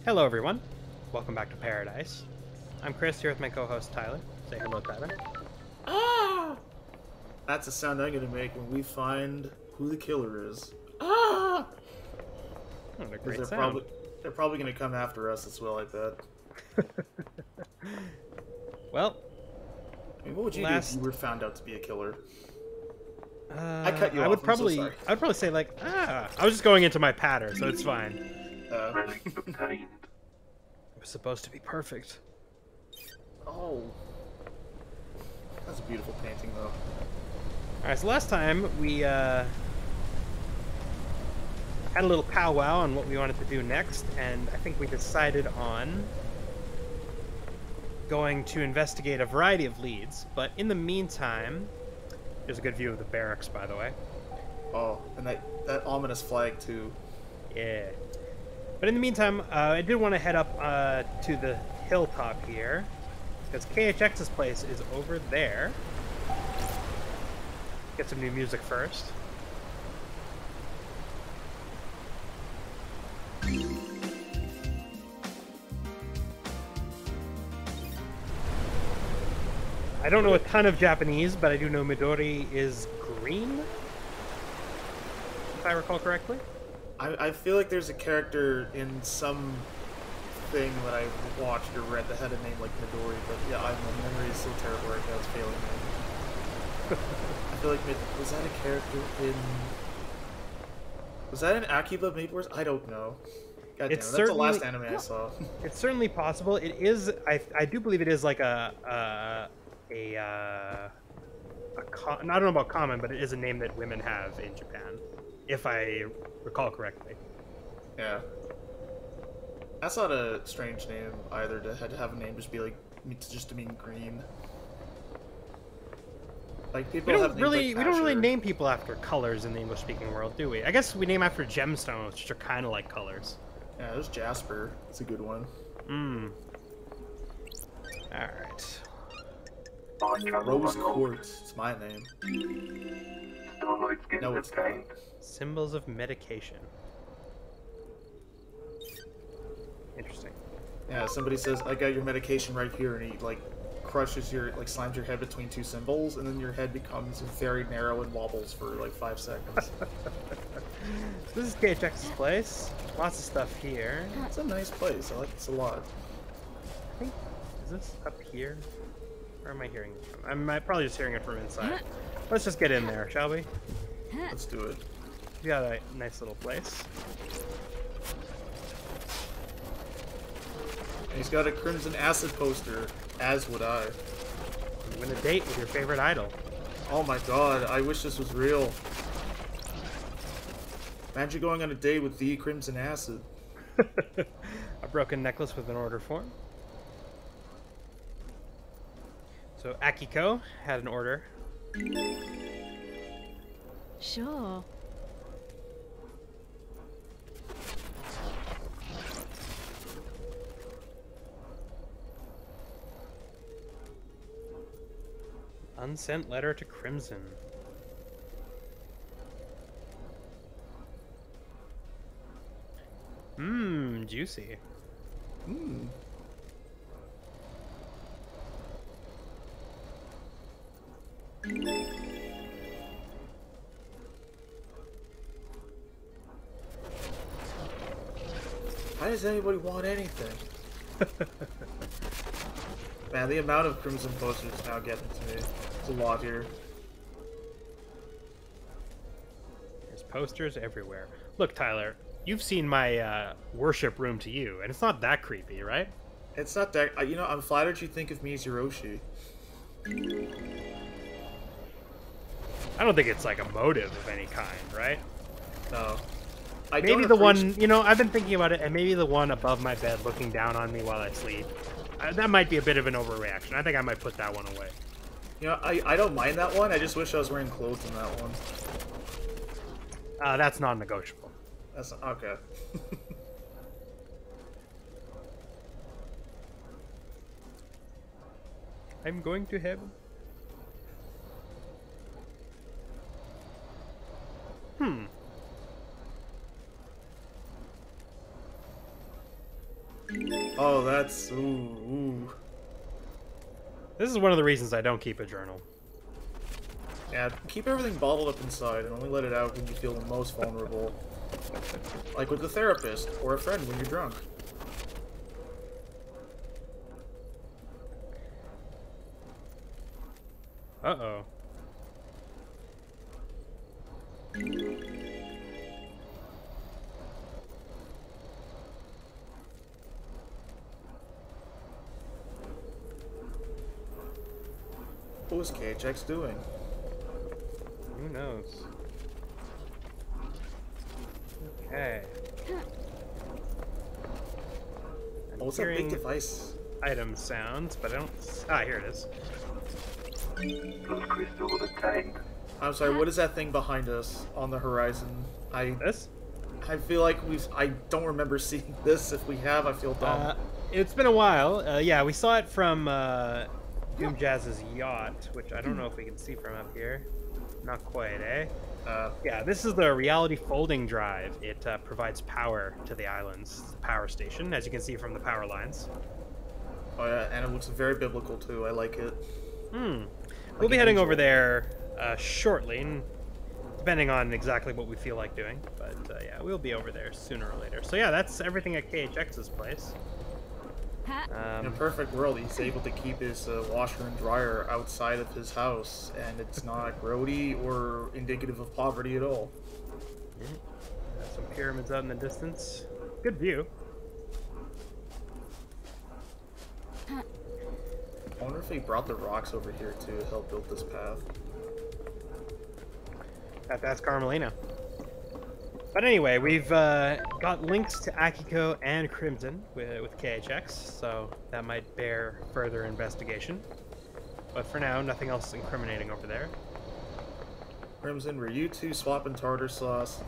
Hello, everyone. Welcome back to Paradise. I'm Chris here with my co-host Tyler. Say hello, Tyler. Ah! That's the sound I'm gonna make when we find who the killer is. Ah! What a Because great sound. they're probably gonna come after us as well, I bet. Well, I mean, what would you do if you last were found out to be a killer? I cut you I would off. I'm so probably sorry. say like I was just going into my patter, so it's fine. Uh, It was supposed to be perfect. oh, that's a beautiful painting, though. All right, so last time we had a little powwow on what we wanted to do next, and I think we decided on going to investigate a variety of leads. But in the meantime, there's a good view of the barracks, by the way. Oh, and that ominous flag too. Yeah. But in the meantime, I did want to head up to the hilltop here, because KHX's place is over there. Get some new music first. I don't know a ton of Japanese, but I do know Midori is green, if I recall correctly. I feel like there's a character in some thing that I watched or read that had a name like Midori, but yeah, my memory is so terrible right now, it's failing me. I feel like was that a character in... Was that an Akiba Maid Wars? I don't know. God damn, It's that's the last certainly anime I saw. it's certainly possible. It is. I do believe it is like I don't know about common, but it is a name that women have in Japan, if I recall correctly. Yeah. That's not a strange name either, to have a name just be like, just to mean green. Like, people have names like We don't really Asher. name people after colors in the English-speaking world, do we? I guess we name after gemstones, which are kind of like colors. Yeah, there's Jasper. It's a good one. All right. Rose Quartz. It's my name. No, it's not. Symbols of medication. Interesting. Yeah, somebody says, I got your medication right here, and he, like, crushes your, like, slimes your head between two symbols, and then your head becomes very narrow and wobbles for, like, 5 seconds. So this is KHX's place. Lots of stuff here. It's a nice place. I like this a lot. I think, is this up here? Where am I hearing it from? I'm probably just hearing it from inside. Let's just get in there, shall we? Let's do it. We got a nice little place. And he's got a Crimson Acid poster, as would I. You win a date with your favorite idol. Oh my god, I wish this was real. Imagine going on a date with the Crimson Acid. A broken necklace with an order form. So Akiko had an order. Sure. Unsent letter to Crimson. Juicy. Hmm. Why does anybody want anything? Man, the amount of Crimson posters is now getting to me. It's a lot here. There's posters everywhere. Look, Tyler, you've seen my worship room to you, and it's not that creepy, right? It's not that... You know, I'm flattered you think of me as Hiroshi. I don't think it's like a motive of any kind, right? No. I Maybe don't the appreciate- one, you know, I've been thinking about it, and maybe the one above my bed looking down on me while I sleep. That might be a bit of an overreaction. I think I might put that one away. You know, I don't mind that one. I just wish I was wearing clothes in that one. That's non-negotiable. That's okay. I'm going to heaven. Oh, that's ooh. This is one of the reasons I don't keep a journal. Yeah, keep everything bottled up inside and only let it out when you feel the most vulnerable. Like with a therapist or a friend when you're drunk. Uh-oh. What was KHX doing? Who knows? Okay. Oh, what's that big device? Item sounds, but I don't... Ah, here it is. I'm sorry, what is that thing behind us on the horizon? This? I feel like I don't remember seeing this. If we have, I feel dumb. It's been a while. Yeah, we saw it from Doom Jazz's yacht, which I don't know if we can see from up here. Not quite, eh? Yeah, this is the reality folding drive. It provides power to the islands. It's a power station, as you can see from the power lines. Oh yeah, and it looks very biblical too. I like it. We'll be heading over there shortly, depending on exactly what we feel like doing. But yeah, we'll be over there sooner or later. So yeah, that's everything at KHX's place. In a perfect world, he's able to keep his washer and dryer outside of his house, and it's not grody or indicative of poverty at all. Some pyramids out in the distance. Good view. I wonder if he brought the rocks over here to help build this path. That's Carmelina. But anyway, we've got links to Akiko and Crimson with KHX, so that might bear further investigation. But for now, nothing else incriminating over there. Crimson, were you two swapping tartar sauce?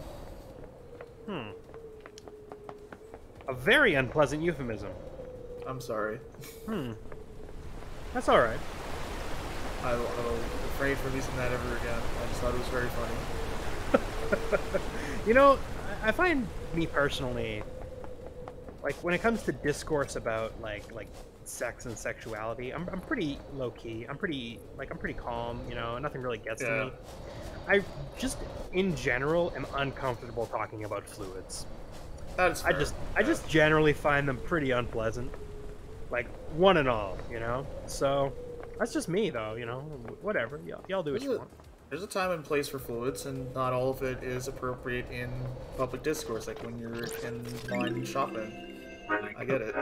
A very unpleasant euphemism. I'm sorry. That's alright. I'll refrain from using that ever again. I just thought it was very funny. You know, I find me personally, like when it comes to discourse about like sex and sexuality, I'm pretty low key. I'm pretty calm. You know, nothing really gets to me. I just in general am uncomfortable talking about fluids. That's fair. I just generally find them pretty unpleasant, like one and all. You know, so that's just me though. You know, whatever. Y'all do what you want. There's a time and place for fluids, and not all of it is appropriate in public discourse, like when you're in line shopping. I get it.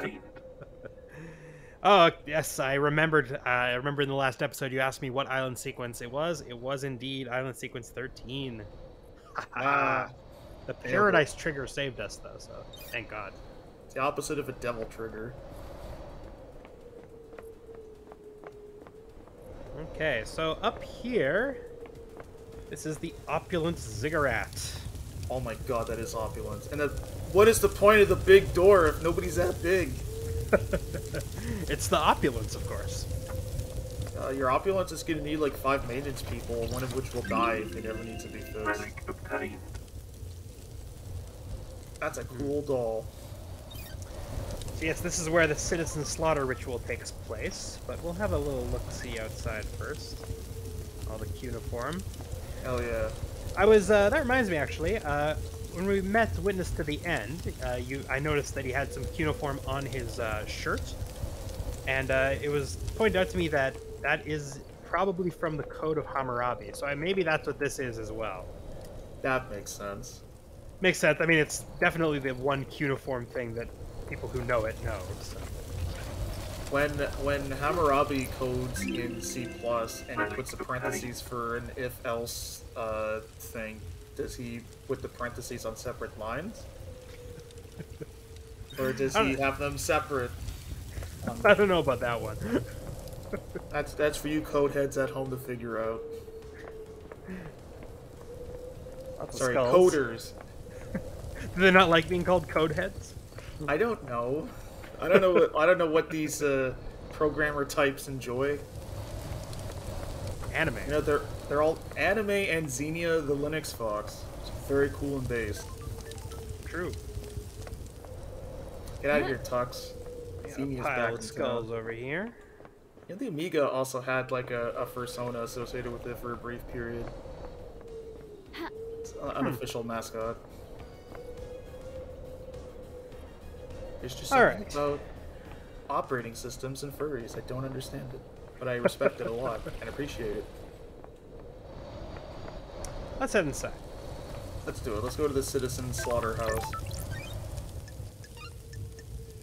Oh, yes, I remembered. I remember in the last episode you asked me what island sequence it was. It was indeed island sequence 13. The Paradise Trigger saved us, though, so thank God. It's the opposite of a devil trigger. Okay, so up here... This is the Opulent Ziggurat. Oh my god, that is opulent. And what is the point of the big door if nobody's that big? It's the opulence, of course. Your opulence is gonna need like 5 maintenance people, one of which will die if it ever needs to be fixed. That's a cool doll. So yes, this is where the citizen slaughter ritual takes place, but we'll have a little look-see outside first. All the cuneiform. Hell yeah. That reminds me actually, when we met Witness to the End, I noticed that he had some cuneiform on his shirt, and it was pointed out to me that that is probably from the Code of Hammurabi, so maybe that's what this is as well. That makes sense. Makes sense. I mean, it's definitely the one cuneiform thing that people who know it know. So. When Hammurabi codes in C+, and he puts the parentheses for an if-else thing, does he put the parentheses on separate lines? Or does he have them separate? I don't know about that one. That's for you code heads at home to figure out. Sorry, coders. Do they not like being called code heads? I don't know. I don't know what these programmer types enjoy. Anime. You know, they're all anime and Xenia the Linux Fox. It's very cool and based. True. Get out of here, Tux. Got See a me is pile back of in skulls town. over here. You know, the Amiga also had like a fursona associated with it for a brief period. It's an unofficial mascot. There's just All something right. about operating systems and furries. I don't understand it, but I respect it a lot and appreciate it. Let's head inside. Let's do it. Let's go to the Citizen Slaughterhouse.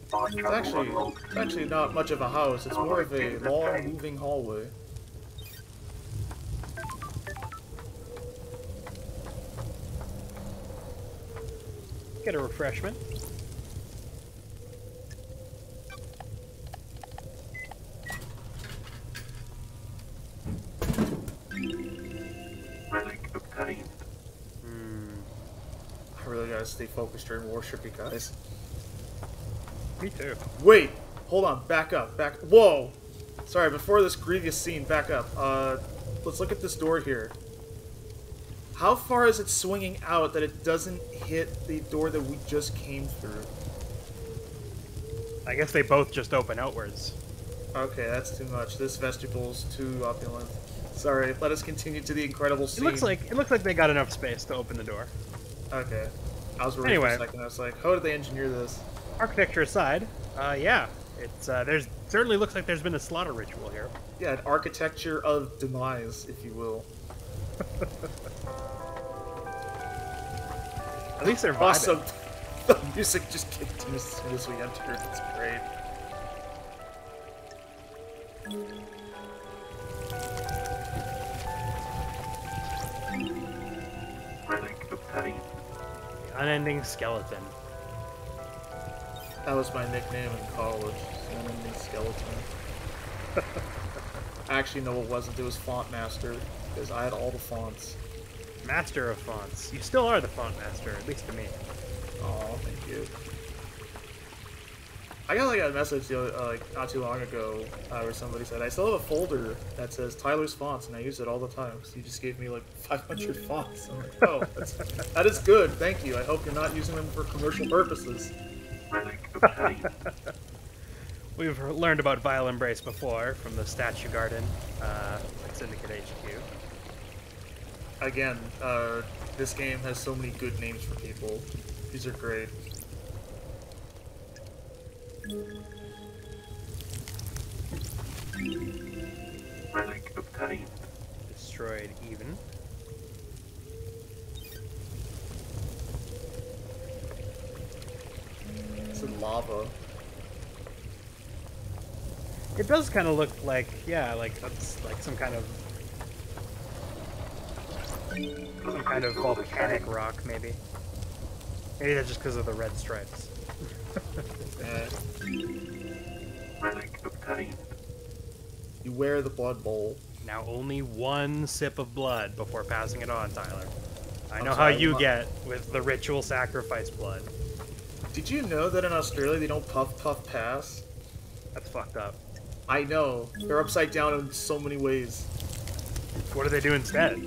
It's actually not much of a house. It's more of a long, moving hallway. Get a refreshment. I really gotta stay focused during worship, you guys. Me too. Wait! Hold on, back up, whoa! Sorry, before this grievous scene, back up. Let's look at this door here. How far is it swinging out that it doesn't hit the door that we just came through? I guess they both just open outwards. Okay, that's too much. This vestible's too opulent. Sorry, let us continue to the incredible scene. It looks like they got enough space to open the door. Okay. I was worried Anyway. for a second. I was like, how did they engineer this? Architecture aside, yeah, it's there's certainly looks like there's been a slaughter ritual here. Yeah, an architecture of demise, if you will. At least they're vibing. Awesome. The music just kicked in as soon as we entered. It's great. The unending skeleton. That was my nickname in college. Unending Skeleton. Actually, no, it wasn't. It was Font Master, because I had all the fonts. Master of fonts. You still are the font master, at least to me. Oh, thank you. I got like a message like not too long ago where somebody said, I still have a folder that says Tyler's fonts, and I use it all the time. So you just gave me like 500 fonts. I'm like, oh, that is good. Thank you. I hope you're not using them for commercial purposes. We've learned about Vile Embrace before from the Statue Garden at Syndicate HQ. Again, this game has so many good names for people. These are great. Destroyed even. It's in lava. It does kind of look like, yeah, like it's like some kind of volcanic rock, maybe. Maybe that's just because of the red stripes. You wear the blood bowl. Now only one sip of blood before passing it on, Tyler. I know how sorry, you get with the ritual sacrifice blood. Did you know that in Australia they don't puff puff pass? That's fucked up. I know. They're upside down in so many ways. What do they do instead?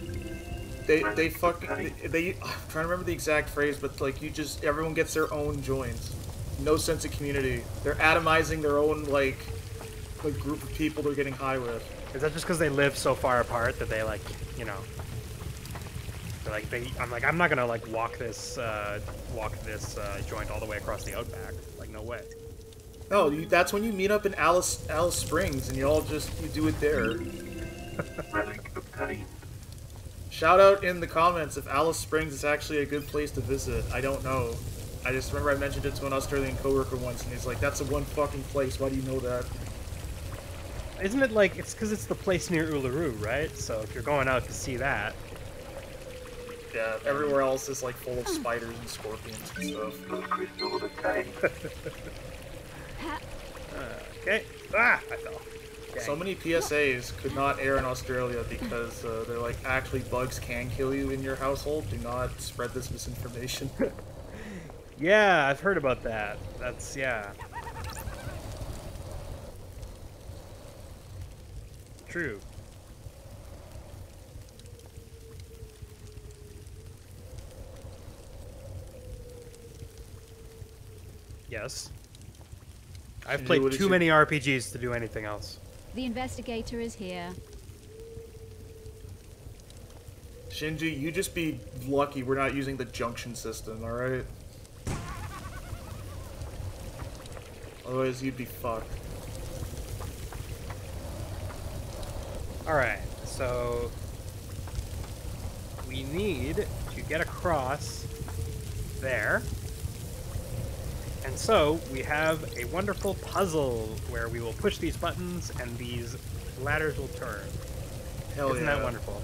They fucking I'm trying to remember the exact phrase, but like everyone gets their own joints. No sense of community. They're atomizing their own like group of people they're getting high with. Is that just because they live so far apart that they like, you know, I'm not gonna like walk this joint all the way across the outback. Like, no way. No, that's when you meet up in Alice Springs and you do it there. Shout out in the comments if Alice Springs is actually a good place to visit. I don't know. I just remember I mentioned it to an Australian coworker once, and he's like, "That's the one fucking place. Why do you know that?" Isn't it like it's because it's the place near Uluru, right? So if you're going out to see that, yeah, everywhere else is like full of spiders and scorpions and stuff. Okay. Ah, I fell. Dang. So many PSAs could not air in Australia because they're like, actually, bugs can kill you in your household. Do not spread this misinformation. Yeah, I've heard about that. That's, yeah. True. Yes. I've Shinji, played what did too you- many RPGs to do anything else. The investigator is here. Shinji, you just be lucky we're not using the junction system, alright? Otherwise, you'd be fucked. Alright, so we need to get across there. And so we have a wonderful puzzle where we will push these buttons and these ladders will turn. Hell Isn't yeah. that wonderful?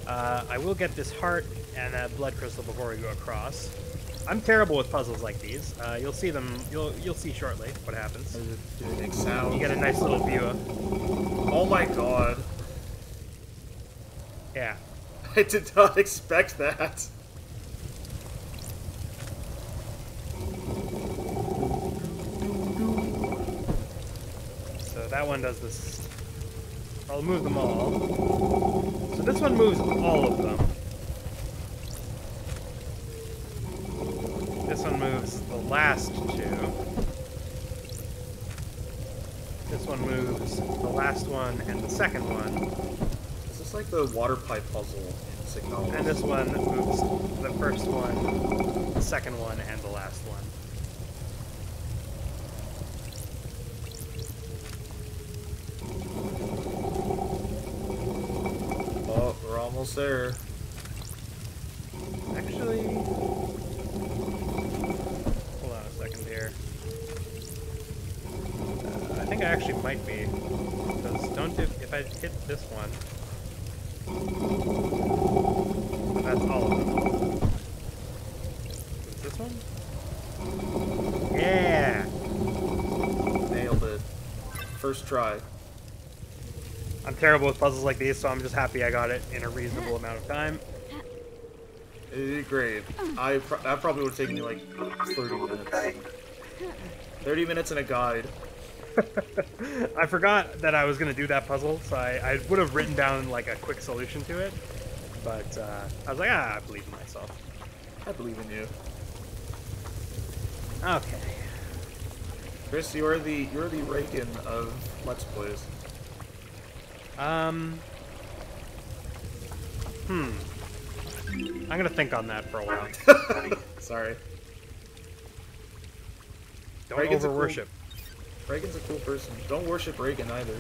I will get this heart and a blood crystal before we go across. I'm terrible with puzzles like these. You'll see them. You'll see shortly what happens. Does it do it make sound? You get a nice little view of. Oh my god. Yeah. I did not expect that. So that one does this. I'll move them all. So this one moves all of them. This one moves the last two. This one moves the last one and the second one. Is this like the water pipe puzzle in Signal? And this one moves the first one, the second one, and the last one. Oh, we're almost there. Actually, hold on a second here. I think I actually might be. Because don't if I hit this one, that's all of them. Is this one? Yeah! Nailed it. First try. I'm terrible with puzzles like these, so I'm just happy I got it in a reasonable amount of time. Great. That probably would have taken me like 30 minutes. 30 minutes and a guide. I forgot that I was going to do that puzzle, so I would have written down like a quick solution to it. But I was like, I believe in myself. I believe in you. Okay. Chris, you're the Reagan of Let's Plays. I'm gonna think on that for a while. Sorry. Don't Reagan's a over worship. Reagan's a cool person. Don't worship Reagan either.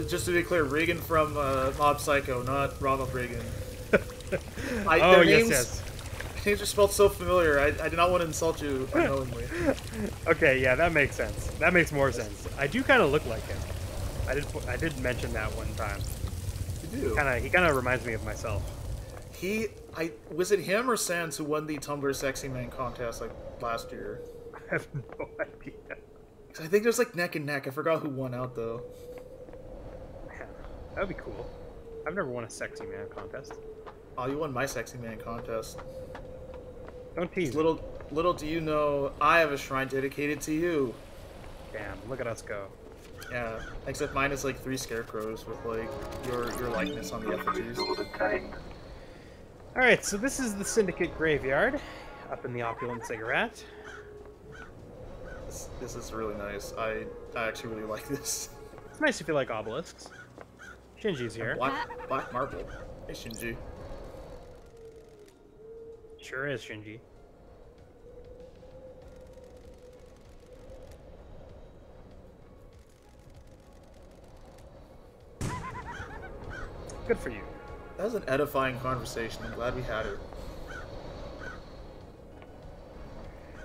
Just to be clear, Reagan from Mob Psycho, not Ronald Reagan. Oh yes. Names are spelled so familiar. I did not want to insult you unknowingly. Okay, yeah, that makes sense. That makes more sense. I do kind of look like him. I did mention that one time. You do. He kind of reminds me of myself. Was it him or Sans who won the Tumblr Sexy Man contest like last year? I have no idea. 'Cause I think there's like neck and neck. I forgot who won out though. Man, that would be cool. I've never won a sexy man contest. Oh, you won my Sexy Man contest. Don't tease. Little do you know, I have a shrine dedicated to you. Damn, look at us go. Yeah, except mine is like 3 scarecrows with like your likeness on the effigies. Alright, so this is the Syndicate Graveyard up in the Opulent Ziggurat. This is really nice. I actually really like this. It's nice if you like obelisks. Shinji's here. Black marble. Hey Shinji. Sure is, Shinji. Good for you. That was an edifying conversation. I'm glad we had it.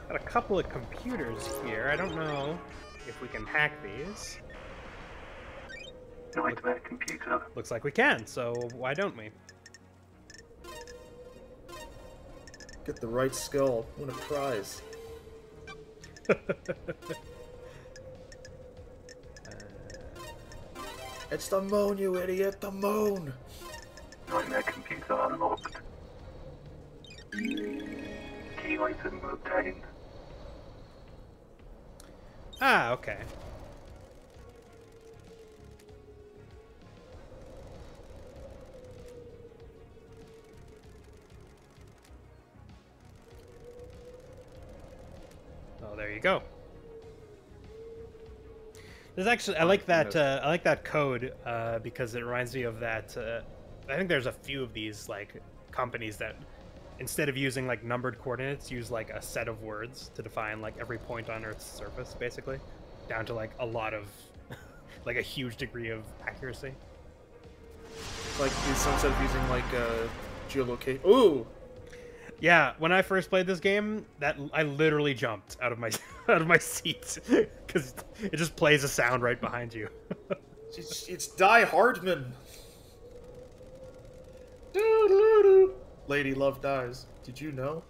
Got a couple of computers here. I don't know if we can hack these. Nightmare computer. Looks like we can, so why don't we? Get the right skull. Win a prize. It's the moon, you idiot! The moon! Nightmare computer unlocked. Key item obtained. Ah, okay. Oh, there you go. There's actually I like that code because it reminds me of that. I think there's a few of these like companies that instead of using like numbered coordinates, use like a set of words to define like every point on Earth's surface, basically, down to like a lot of like a huge degree of accuracy. Like instead of using like geolocate. Ooh. Yeah, when I first played this game, that I literally jumped out of my out of my seat because it just plays a sound right behind you. It's Die Hardman. Doo-doo-doo. Lady Love dies. Did you know?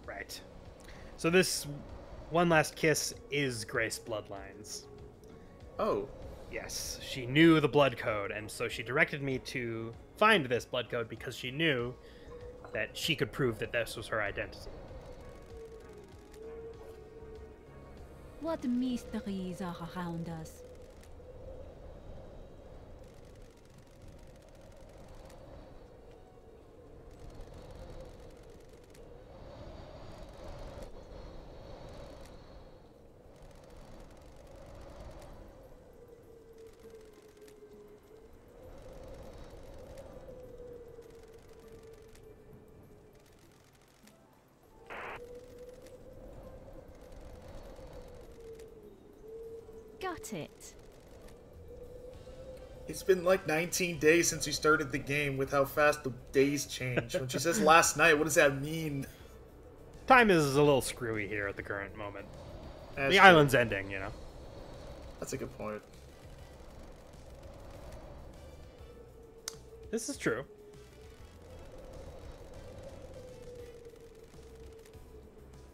Right. So this one last kiss is Grace Bloodlines. Oh. Yes, she knew the blood code, and so she directed me to find this blood code because she knew that she could prove that this was her identity. What mysteries are around us? Got it. It's been like 19 days since we started the game with how fast the days change. When she says last night, what does that mean? Time is a little screwy here at the current moment. That's The true. island's ending, you know. That's a good point. This is true.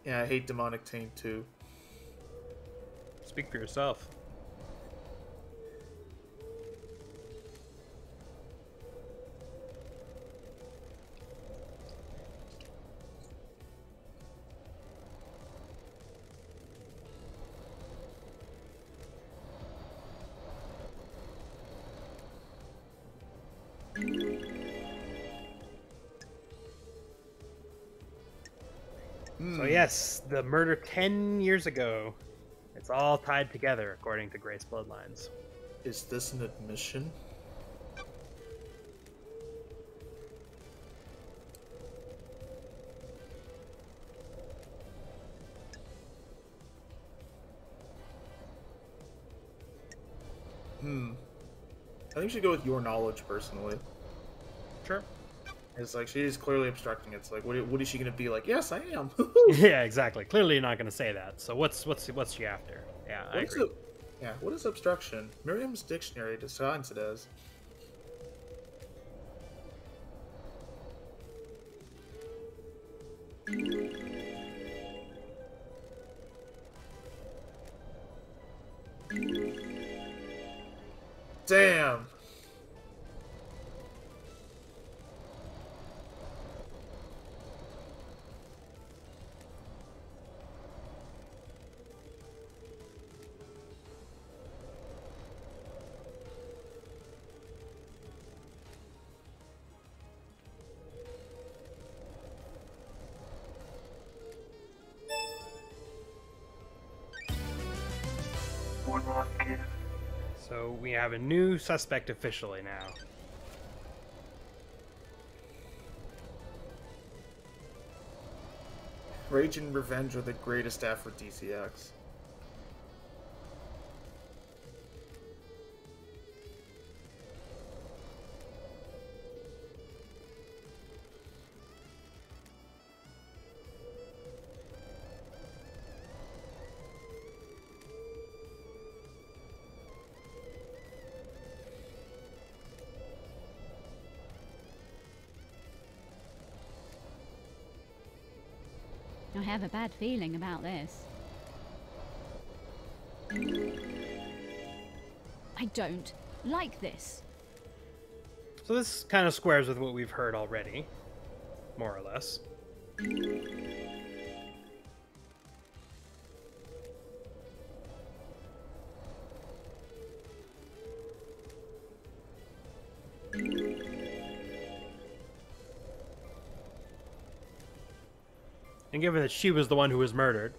Yeah, I hate demonic taint too. Speak for yourself. So yes, the murder 10 years ago. It's all tied together, according to Grace Bloodlines. Is this an admission? I think we should go with your knowledge, personally. Sure. It's like, she is clearly obstructing. It's like, what is she going to be like? Yes, I am. Yeah, exactly. Clearly, you're not going to say that. So what's she after? Yeah, I agree. What is obstruction? Merriam's dictionary defines it as. Damn. One last kiss. So we have a new suspect officially now. Rage and revenge are the greatest aphrodisiacs. I have a bad feeling about this. I don't like this. So this kind of squares with what we've heard already, more or less. And given that she was the one who was murdered,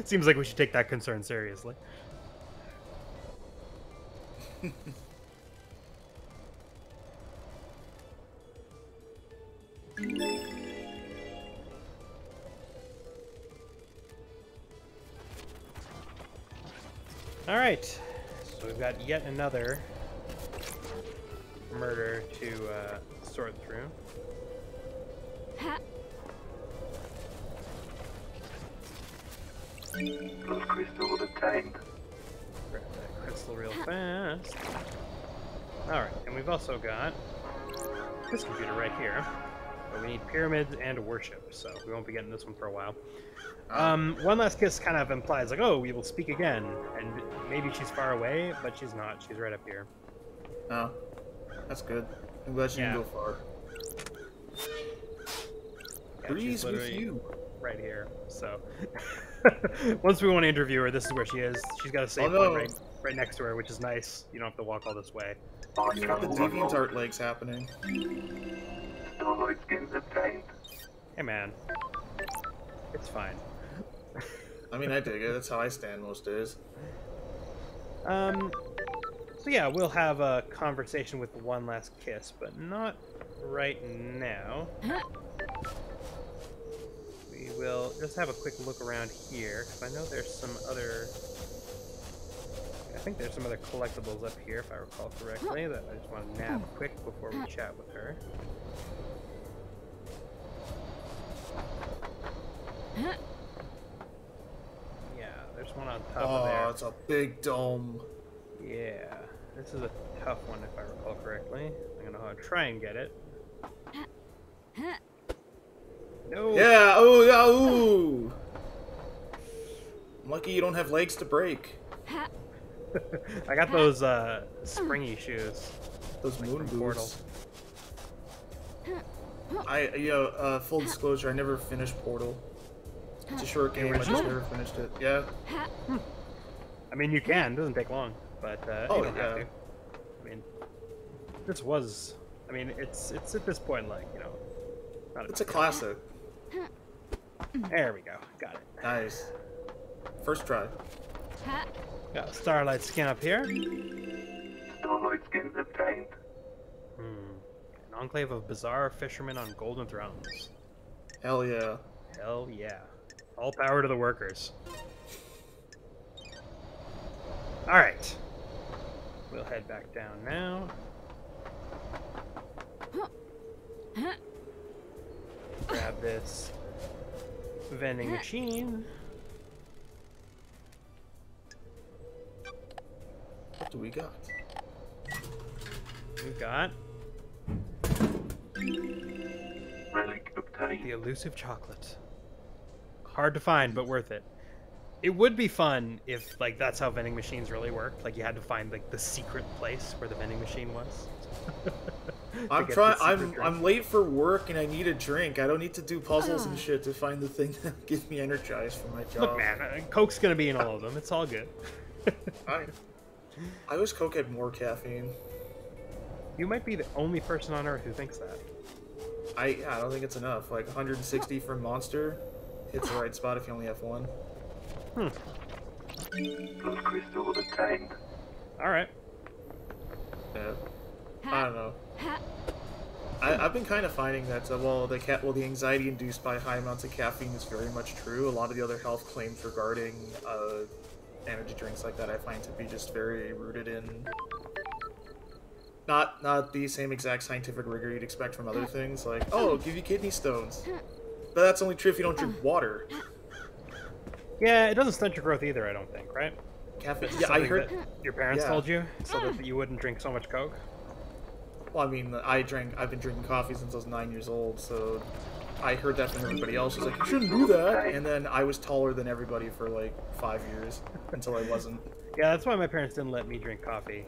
seems like we should take that concern seriously. All right, so we've got yet another murder to sort through. Those crystals obtained. Grab that crystal real fast. Alright, and we've also got this computer right here. But we need pyramids and worship, so we won't be getting this one for a while. One Last Kiss kind of implies, like, oh, we will speak again. And maybe she's far away, but she's not. She's right up here. Oh, that's good. I'm glad she didn't go far. Yeah, Breeze she's with literally you. right here, so... Once we want to interview her, this is where she is. She's got a save point right next to her, which is nice. You don't have to walk all this way. Got the DeviantArt legs happening. Starlight skins obtained. Hey, man. It's fine. I mean, I dig it. That's how I stand most days. So yeah, we'll have a conversation with One Last Kiss, but not right now. We will just have a quick look around here, because I know there's some other... I think there's some other collectibles up here, if I recall correctly, that I just want to nab quick before we chat with her. Yeah, there's one on top of there. Oh, it's a big dome. Yeah, this is a tough one if I recall correctly. I'm gonna know how to try and get it. No. Yeah, oh, yeah, ooh. I'm lucky you don't have legs to break. I got those springy shoes. Those moon Portal. boots. Full disclosure, I never finished Portal. It's a short game, I just never finished it. Yeah. I mean, you can. It doesn't take long, but Oh, you don't have yeah. to. I mean, this was. I mean, it's at this point like not It's a classic. There we go. Got it. Nice. First try. Got a Starlight skin up here. Starlight skins obtained. An enclave of bizarre fishermen on golden thrones. Hell yeah. Hell yeah. All power to the workers. Alright. We'll head back down now. Grab this vending machine. What do we got? We've got Relic obtained. the elusive chocolate. Hard to find, but worth it. It would be fun if, like, that's how vending machines really worked. Like, you had to find, like, the secret place where the vending machine was. I'm late for work and I need a drink. I don't need to do puzzles and shit to find the thing that gets me energized for my job. Look, man, Coke's gonna be in all of them. It's all good. I wish Coke had more caffeine. You might be the only person on Earth who thinks that. I don't think it's enough. Like 160 from Monster hits the right spot if you only have one. Those crystals obtained. Alright. Yeah. I don't know. I've been kind of finding that the anxiety induced by high amounts of caffeine is very much true. A lot of the other health claims regarding energy drinks like that I find to be just very rooted in not the same exact scientific rigor you'd expect from other things, like, oh, it'll give you kidney stones. But that's only true if you don't drink water. Yeah, it doesn't stunt your growth either, I don't think, right? Caffeine. It's Yeah, I something heard. that your parents yeah. told you so that you wouldn't drink so much Coke. Well, I mean, I've been drinking coffee since I was 9 years old, so I heard that from everybody else. It was like, you shouldn't do that. And then I was taller than everybody for like 5 years until I wasn't. Yeah, that's why my parents didn't let me drink coffee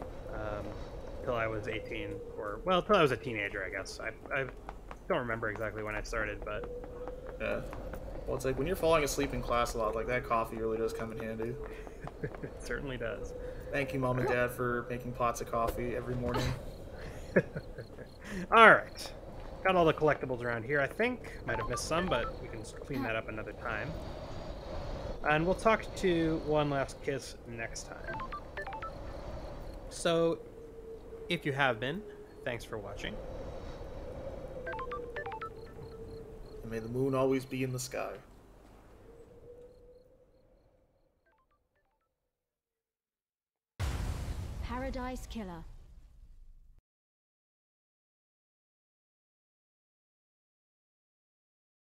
till I was 18, or well, till I was a teenager, I guess. I don't remember exactly when I started, but Yeah. Well, it's like when you're falling asleep in class a lot, like that coffee really does come in handy. it certainly does. Thank you, Mom and Dad, for making pots of coffee every morning. All right. Got all the collectibles around here, I think. Might have missed some, but we can clean that up another time. And we'll talk to One Last Kiss next time. So, if you have been, thanks for watching. And may the moon always be in the sky. Paradise Killer.